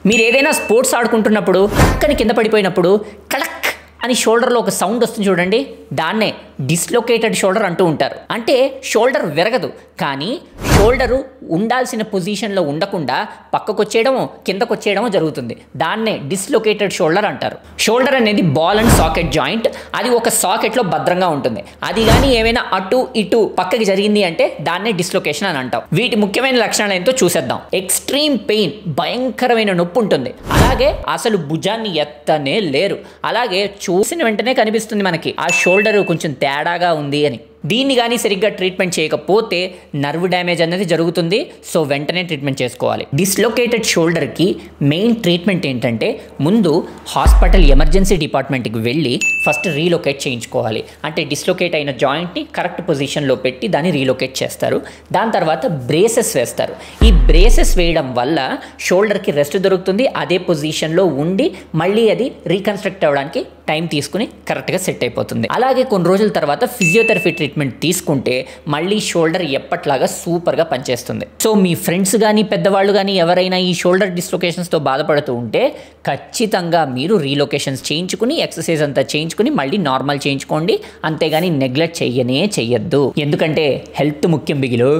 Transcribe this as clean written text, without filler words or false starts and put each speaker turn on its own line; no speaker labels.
మీరు ఏదైనా స్పోర్ట్స్ ఆడుకుంటున్నప్పుడు టక్కని కింద పడిపోయినప్పుడు కడక్ అని షోల్డర్లో ఒక సౌండ్ వస్తుంది చూడండి, దాన్నే డిస్లొకేటెడ్ షోల్డర్ అంటూ ఉంటారు. అంటే షోల్డర్ విరగదు, కానీ షోల్డరు ఉండాల్సిన పొజిషన్లో ఉండకుండా పక్కకు వచ్చేయడమో కిందకు వచ్చేయడమో జరుగుతుంది. దాన్నే డిస్లొకేటెడ్ షోల్డర్ అంటారు. షోల్డర్ అనేది బాల్ అండ్ సాకెట్ జాయింట్. అది ఒక సాకెట్లో భద్రంగా ఉంటుంది. అది కానీ ఏమైనా అటు ఇటు పక్కకి జరిగింది అంటే దాన్నే డిస్లొకేషన్ అని అంటాం. వీటి ముఖ్యమైన లక్షణాలు ఏంటో చూసేద్దాం. ఎక్స్ట్రీమ్ పెయిన్, భయంకరమైన నొప్పి ఉంటుంది. అలాగే అసలు భుజాన్ని ఎత్తనే లేరు. అలాగే చూసిన వెంటనే కనిపిస్తుంది మనకి ఆ షోల్డర్ కొంచెం తేడాగా ఉంది అని. దీన్ని కానీ సరిగ్గా ట్రీట్మెంట్ చేయకపోతే నర్వ్ డ్యామేజ్ అనేది జరుగుతుంది. సో వెంటనే ట్రీట్మెంట్ చేసుకోవాలి. డిస్లొకేటెడ్ షోల్డర్కి మెయిన్ ట్రీట్మెంట్ ఏంటంటే ముందు హాస్పిటల్ ఎమర్జెన్సీ డిపార్ట్మెంట్కి వెళ్ళి ఫస్ట్ రీలొకేట్ చేయించుకోవాలి. అంటే డిస్లొకేట్ అయిన జాయింట్ని కరెక్ట్ పొజిషన్లో పెట్టి దాన్ని రీలొకేట్ చేస్తారు. దాని తర్వాత బ్రేసెస్ వేస్తారు. ఈ బ్రేసెస్ వేయడం వల్ల షోల్డర్కి రెస్ట్ దొరుకుతుంది. అదే పొజిషన్లో ఉండి మళ్ళీ అది రీకన్స్ట్రక్ట్ అవ్వడానికి టైం తీసుకుని కరెక్ట్గా సెట్ అయిపోతుంది. అలాగే కొన్ని రోజుల తర్వాత ఫిజియోథెరపీ ట్రీట్మెంట్ తీసుకుంటే మళ్ళీ షోల్డర్ ఎప్పట్లాగా సూపర్గా పనిచేస్తుంది. సో మీ ఫ్రెండ్స్ కానీ పెద్దవాళ్ళు కానీ ఎవరైనా ఈ షోల్డర్ డిస్లొకేషన్స్తో బాధపడుతూ ఉంటే ఖచ్చితంగా మీరు రీలొకేషన్స్ చేయించుకుని ఎక్సర్సైజ్ అంతా చేయించుకుని మళ్ళీ నార్మల్ చేయించుకోండి. అంతేగాని నెగ్లెక్ట్ చెయ్యద్దు. ఎందుకంటే హెల్త్ ముఖ్యం బిగిలో.